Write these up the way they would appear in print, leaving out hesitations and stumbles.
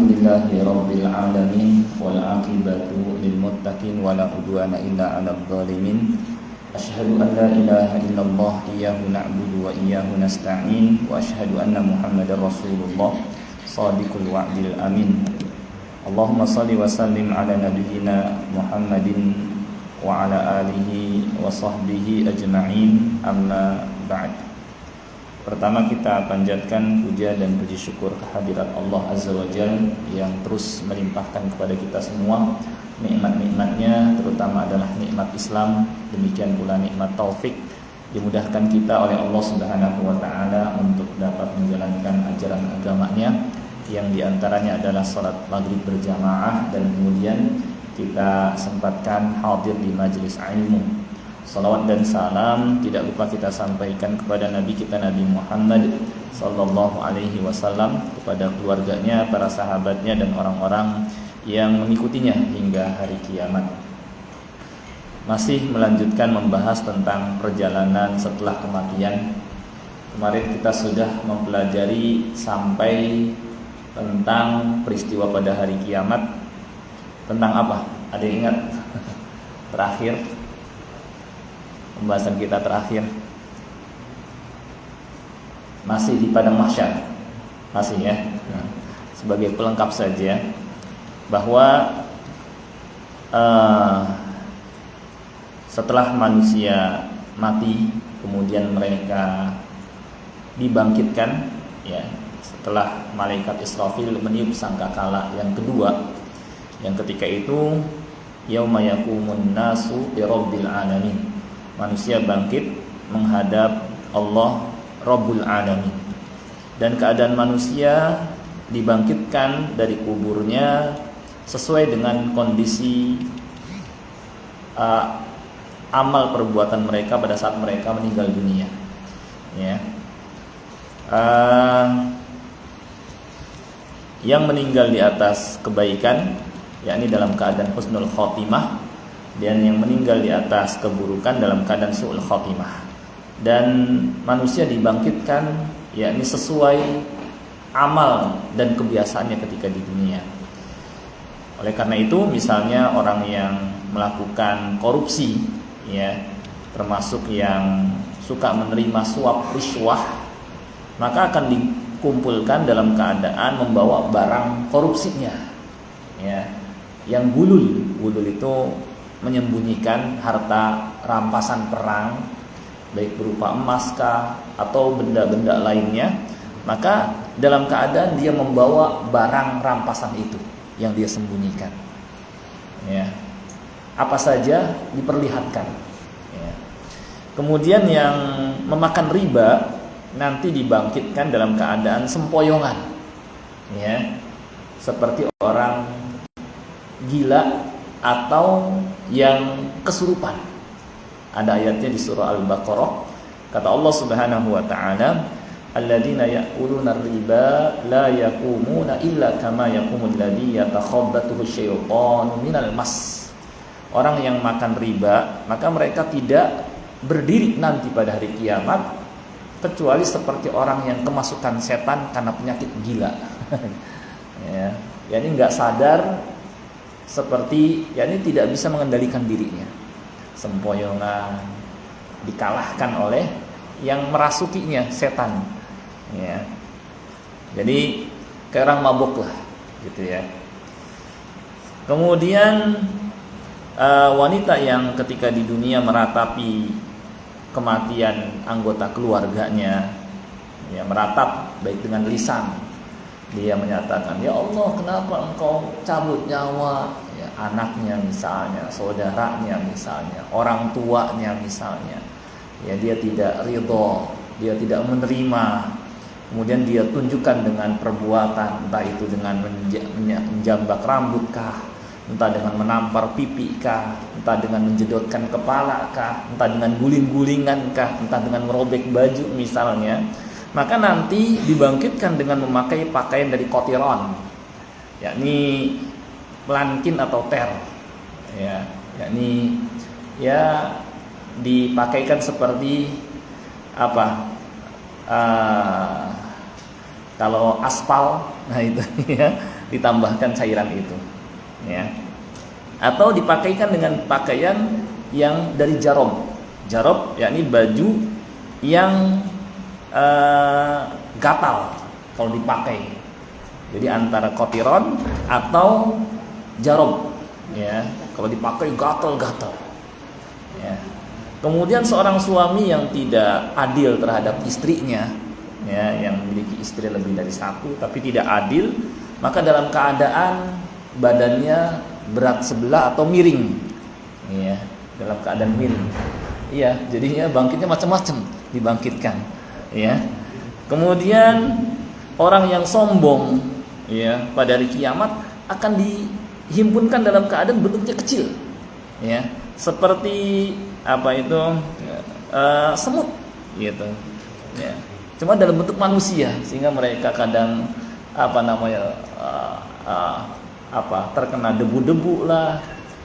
Alhamdulillahi Rabbil Alamin wal aqibatu lil muttaqin wala udwana illa 'alal zalimin. Asyhadu an la ilaha illallah iyyahu na'budu wa iyyahu nasta'in wa asyhadu anna Muhammadar Rasulullah shadiqul wa'dil amin. Allahumma shalli wa sallim ala nabiyyina Muhammadin wa ala alihi wa sahbihi ajma'in, amma ba'd. Pertama kita panjatkan puja dan puji syukur kehadirat Allah Azza wa Jalla yang terus melimpahkan kepada kita semua nikmat-nikmatnya, terutama adalah nikmat Islam, demikian pula nikmat taufik dimudahkan kita oleh Allah Subhanahu wa taala untuk dapat menjalankan ajaran agamanya yang diantaranya adalah salat maghrib berjamaah, dan kemudian kita sempatkan hadir di majelis ilmu. Salawat dan salam tidak lupa kita sampaikan kepada Nabi kita Nabi Muhammad sallallahu alaihi wasallam, kepada keluarganya, para sahabatnya, dan orang-orang yang mengikutinya hingga hari kiamat. Masih melanjutkan membahas tentang perjalanan setelah kematian. Kemarin kita sudah mempelajari sampai tentang peristiwa pada hari kiamat. Tentang apa? Ada yang ingat? Terakhir pembahasan kita terakhir masih di padang mahsyar, masih ya. Sebagai pelengkap saja bahwa setelah manusia mati kemudian mereka dibangkitkan, ya, setelah malaikat Israfil meniup sangkakala yang kedua, yang ketika itu yauma yaqumun nasu li rabbil alamin, manusia bangkit menghadap Allah Rabbul Alamin, dan keadaan manusia dibangkitkan dari kuburnya sesuai dengan kondisi amal perbuatan mereka pada saat mereka meninggal dunia, ya. Yang meninggal di atas kebaikan, yakni dalam keadaan husnul khotimah, dan yang meninggal di atas keburukan dalam keadaan su'ul khotimah. Dan manusia dibangkitkan yakni sesuai amal dan kebiasaannya ketika di dunia. Oleh karena itu, misalnya orang yang melakukan korupsi, ya, termasuk yang suka menerima suap riswah, maka akan dikumpulkan dalam keadaan membawa barang korupsinya, ya. Yang gulul itu menyembunyikan harta rampasan perang, baik berupa emas kah atau benda-benda lainnya, maka dalam keadaan dia membawa barang rampasan itu yang dia sembunyikan, ya, apa saja diperlihatkan, ya. Kemudian yang memakan riba nanti dibangkitkan dalam keadaan sempoyongan, ya, seperti orang gila atau yang kesurupan. Ada ayatnya di surah Al-Baqarah, kata Allah Subhanahu wa taala, alladzina ya'kuluna riba la yaqumuna illa kama yaqumul ladzi yatakhabbathu syaitanu minal mas. Orang yang makan riba, maka mereka tidak berdiri nanti pada hari kiamat kecuali seperti orang yang kemasukan setan karena penyakit gila. Ya, yakni enggak sadar, seperti yakni tidak bisa mengendalikan dirinya, sempoyongan, dikalahkan oleh yang merasukinya, setan, ya. Jadi kayak orang mabuk lah, gitu ya. Kemudian wanita yang ketika di dunia meratapi kematian anggota keluarganya, ya, meratap baik dengan lisan, dia menyatakan, ya Allah, kenapa engkau cabut nyawa, ya, anaknya misalnya, saudaranya misalnya, orang tuanya misalnya, ya, dia tidak ridho, dia tidak menerima. Kemudian dia tunjukkan dengan perbuatan, entah itu dengan menjambak rambut kah, entah dengan menampar pipi kah, entah dengan menjedotkan kepala kah, entah dengan guling-gulingan kah, entah dengan merobek baju misalnya, maka nanti dibangkitkan dengan memakai pakaian dari kotiron, yakni pelankin atau ter, ya, yakni ya dipakaikan seperti apa, Kalau aspal, nah itu ya, ditambahkan cairan itu, ya. Atau dipakaikan dengan pakaian yang dari jarob. Jarob yakni baju yang gatal kalau dipakai. Jadi antara kotiron atau jarob, ya. Kalau dipakai gatal-gatal. Ya. Kemudian seorang suami yang tidak adil terhadap istrinya, ya, yang memiliki istri lebih dari satu tapi tidak adil, maka dalam keadaan badannya berat sebelah atau miring, ya, dalam keadaan miring, iya, jadinya bangkitnya macam-macam dibangkitkan, ya. Kemudian orang yang sombong, ya, pada hari kiamat akan dihimpunkan dalam keadaan bentuknya kecil, ya, seperti apa itu semut, gitu, ya. Cuma dalam bentuk manusia, sehingga mereka kadang terkena debu-debu lah,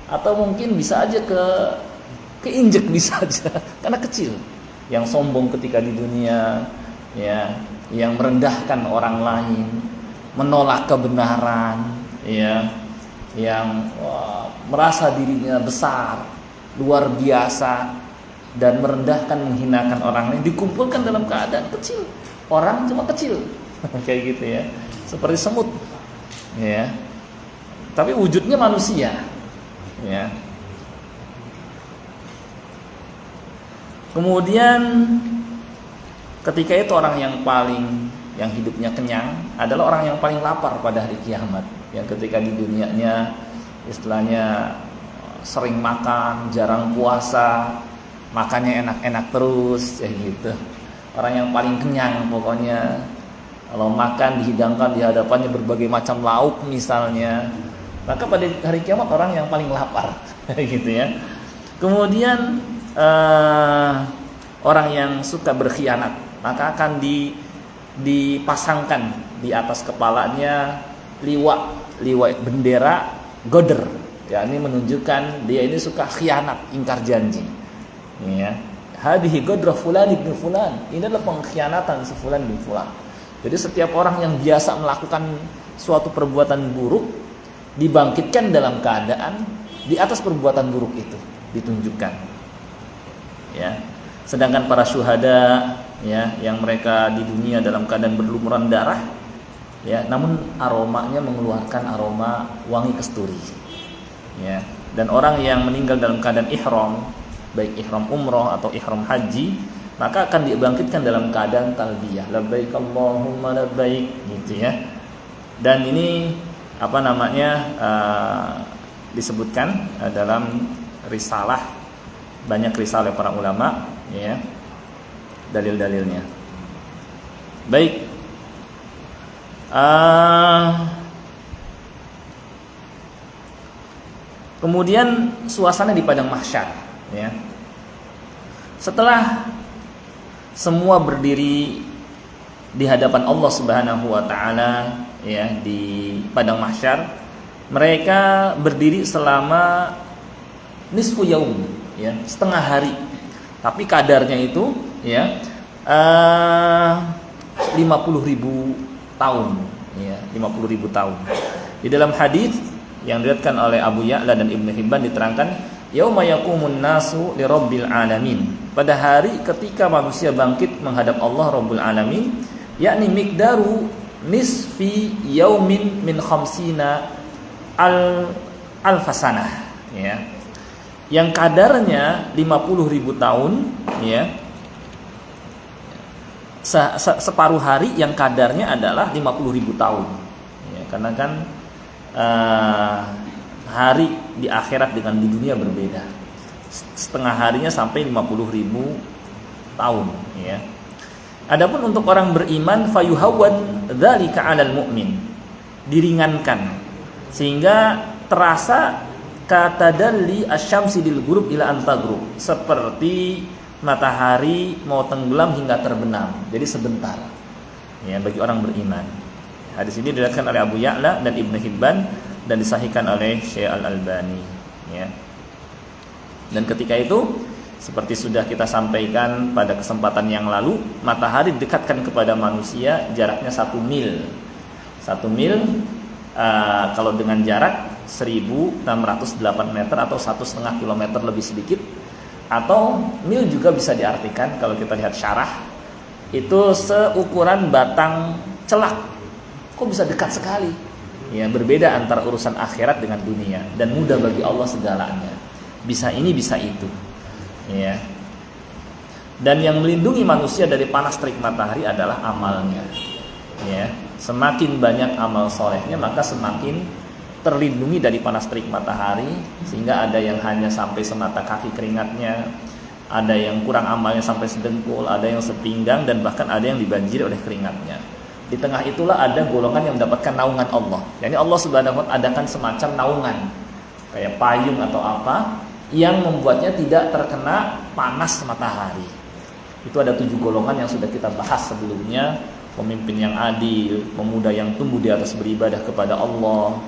atau mungkin bisa aja keinjek bisa aja karena kecil. Yang sombong ketika di dunia, ya, yang merendahkan orang lain, menolak kebenaran, ya, yang merasa dirinya besar, luar biasa, dan merendahkan, menghinakan orang lain, dikumpulkan dalam keadaan kecil. Orang cuma kecil, kayak gitu, ya, seperti semut, ya, tapi wujudnya manusia, ya. Kemudian ketika itu orang yang hidupnya kenyang adalah orang yang paling lapar pada hari kiamat. Yang ketika di dunianya istilahnya sering makan, jarang puasa, makannya enak-enak terus, ya gitu. Orang yang paling kenyang pokoknya. Kalau makan dihidangkan di hadapannya berbagai macam lauk misalnya, maka pada hari kiamat orang yang paling lapar, gitu ya. Kemudian orang yang suka berkhianat, maka akan dipasangkan di atas kepalanya liwa bendera goder, ya, ini menunjukkan dia ini suka khianat, ingkar janji, ya. Hadhihi godrah fulan ibn fulan, ini adalah pengkhianatan sefulan bin fulan. Jadi setiap orang yang biasa melakukan suatu perbuatan buruk dibangkitkan dalam keadaan di atas perbuatan buruk itu ditunjukkan, ya. Sedangkan para syuhada, ya, yang mereka di dunia dalam keadaan berlumuran darah, ya, namun aromanya mengeluarkan aroma wangi kesturi, ya. Dan orang yang meninggal dalam keadaan ihram, baik ihram umroh atau ihram haji, maka akan dibangkitkan dalam keadaan talbiyah, labbaik Allahumma labbaik, gitu, ya. Dan ini disebutkan dalam risalah, banyak risalah para ulama, ya, dalil-dalilnya. Baik, kemudian suasana di padang mahsyar, ya. Setelah semua berdiri di hadapan Allah Subhanahu wa taala, ya, di padang mahsyar, mereka berdiri selama nisfu yaum, ya, setengah hari. Tapi kadarnya itu, ya, 50.000 tahun, ya, 50.000 tahun. Di dalam hadis yang diriwayatkan oleh Abu Ya'la dan Ibnu Hibban diterangkan, yauma yaqumun nasu li rabbil alamin, pada hari ketika manusia bangkit menghadap Allah Rabbul Alamin, yakni miqdaru nisfi yaumin min khamsina alfasanah, ya, yang kadarnya 50.000 tahun, ya, separuh hari yang kadarnya adalah 50.000 tahun, ya, karena kan hari di akhirat dengan di dunia berbeda, setengah harinya sampai 50.000 tahun, ya. Adapun untuk orang beriman, fayuhawwan dzalika 'alal mu'min, diringankan sehingga terasa katadalli asyamsi lil ghurub ila an taghrub, seperti matahari mau tenggelam hingga terbenam, jadi sebentar, ya, bagi orang beriman. Hadis ini diriwayatkan oleh Abu Ya'la dan Ibnu Hibban dan disahihkan oleh Syekh Al-Albani, ya. Dan ketika itu Seperti sudah kita sampaikan pada kesempatan yang lalu, matahari didekatkan kepada manusia jaraknya 1 mil. 1 mil kalau dengan jarak 1608 meter atau 1,5 kilometer lebih sedikit. Atau mil juga bisa diartikan kalau kita lihat syarah, itu seukuran batang celak. Kok bisa dekat sekali? Ya, berbeda antara urusan akhirat dengan dunia, dan mudah bagi Allah segalanya. Bisa ini, bisa itu. Ya. Dan yang melindungi manusia dari panas terik matahari adalah amalnya. Ya. Semakin banyak amal solehnya, maka semakin terlindungi dari panas terik matahari. Sehingga ada yang hanya sampai semata kaki keringatnya, ada yang kurang amalnya sampai sedengkul, ada yang sepinggang, dan bahkan ada yang dibanjiri oleh keringatnya. Di tengah itulah ada golongan yang mendapatkan naungan Allah. Yani Allah Subhanahu wa ta'ala adakan semacam naungan, kayak payung atau apa, yang membuatnya tidak terkena panas matahari. Itu ada 7 golongan yang sudah kita bahas sebelumnya. Pemimpin yang adil, pemuda yang tumbuh di atas beribadah kepada Allah,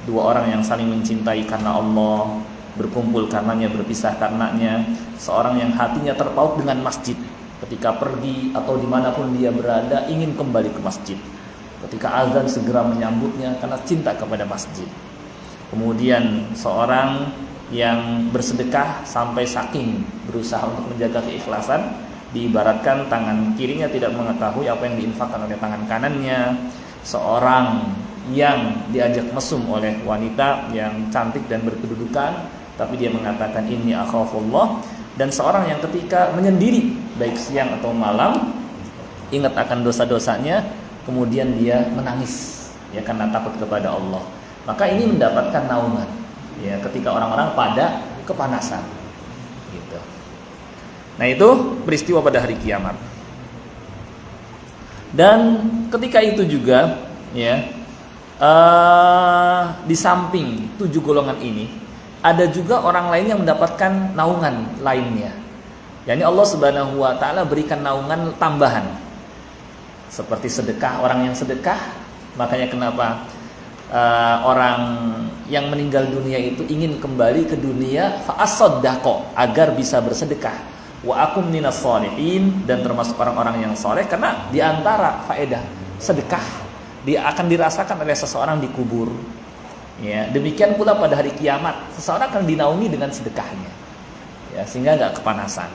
2 orang yang saling mencintai karena Allah, berkumpul karenanya, berpisah karenanya, seorang yang hatinya terpaut dengan masjid, ketika pergi atau dimanapun dia berada ingin kembali ke masjid, ketika azan segera menyambutnya karena cinta kepada masjid. Kemudian seorang yang bersedekah sampai saking berusaha untuk menjaga keikhlasan, diibaratkan tangan kirinya tidak mengetahui apa yang diinfakkan oleh tangan kanannya. Seorang yang diajak mesum oleh wanita yang cantik dan berkedudukan, tapi dia mengatakan inni akhafullah. Dan seorang yang ketika menyendiri baik siang atau malam ingat akan dosa-dosanya, kemudian dia menangis ya karena takut kepada Allah, maka ini mendapatkan naungan ya ketika orang-orang pada kepanasan gitu. Nah, itu peristiwa pada hari kiamat. Dan ketika itu juga ya di samping 7 golongan ini ada juga orang lain yang mendapatkan naungan lainnya. Yani Allah Subhanahu wa ta'ala berikan naungan tambahan. Seperti sedekah, orang yang sedekah, makanya kenapa orang yang meninggal dunia itu ingin kembali ke dunia fa'asaddaqo, agar bisa bersedekah. Wa akum minas sholihin, dan termasuk orang-orang yang soleh, karena di antara faedah sedekah dia akan dirasakan oleh seseorang di kubur. Ya, demikian pula pada hari kiamat seseorang akan dinaungi dengan sedekahnya. Ya, sehingga enggak kepanasan.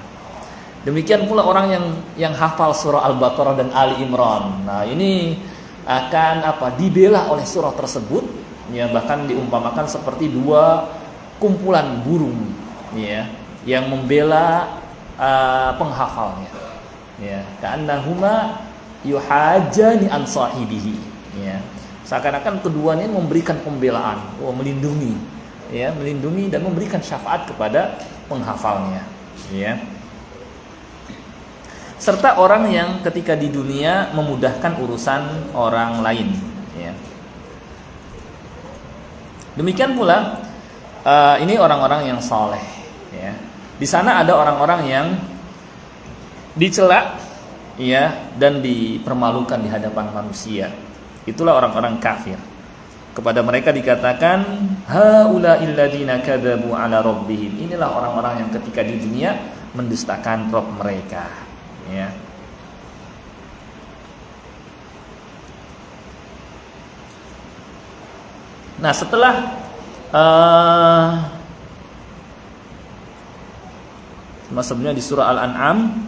Demikian pula orang yang hafal surah Al-Baqarah dan Ali Imran. Nah, ini akan dibela oleh surah tersebut, ya, bahkan diumpamakan seperti 2 kumpulan burung ya yang membela penghafalnya. Ya, ka'annahuma yuhajjani an sahibihi. Ya. Seakan-akan keduanya memberikan pembelaan, melindungi, ya, melindungi dan memberikan syafaat kepada penghafalnya, ya. Serta orang yang ketika di dunia memudahkan urusan orang lain, ya. Demikian pula ini orang-orang yang soleh, ya. Di sana ada orang-orang yang dicela, ya, dan dipermalukan di hadapan manusia. Itulah orang-orang kafir. Kepada mereka dikatakan haula'il ladzina kadzabu 'ala rabbihim. Inilah orang-orang yang ketika di dunia mendustakan Rabb mereka, ya. Nah, setelah sebelumnya di surah Al-An'am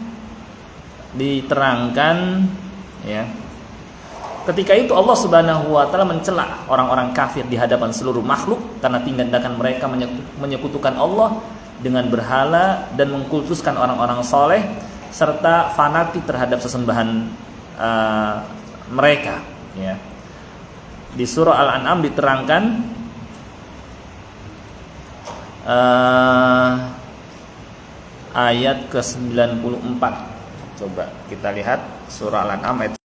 diterangkan, ya, ketika itu Allah Subhanahu wa ta'ala mencela orang-orang kafir di hadapan seluruh makhluk karena tindakan mereka menyekutukan Allah dengan berhala dan mengkultuskan orang-orang soleh serta fanatik terhadap sesembahan mereka, ya. Di surah Al-An'am diterangkan ayat ke-94. Coba kita lihat surah Al-An'am ayat